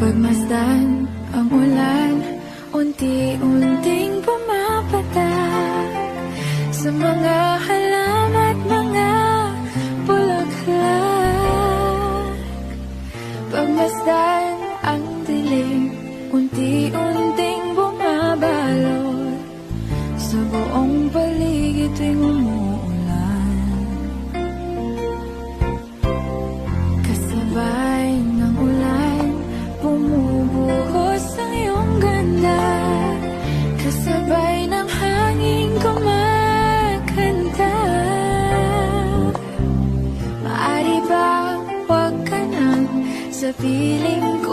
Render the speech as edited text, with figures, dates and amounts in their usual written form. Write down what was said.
Pagmasdan ang ulan, unti-unting pumapatak sa mga halaman at mga bulaklak. Pagmasdan ang dilim, unti-unting bumabalot sa buong paligid tuwing umuulan. Kasabay ng ulan, bumubuhos ang iyong ganda. Kasabay ng hangin kumakanta. Maaari ba huwag ka nang sa piling ko?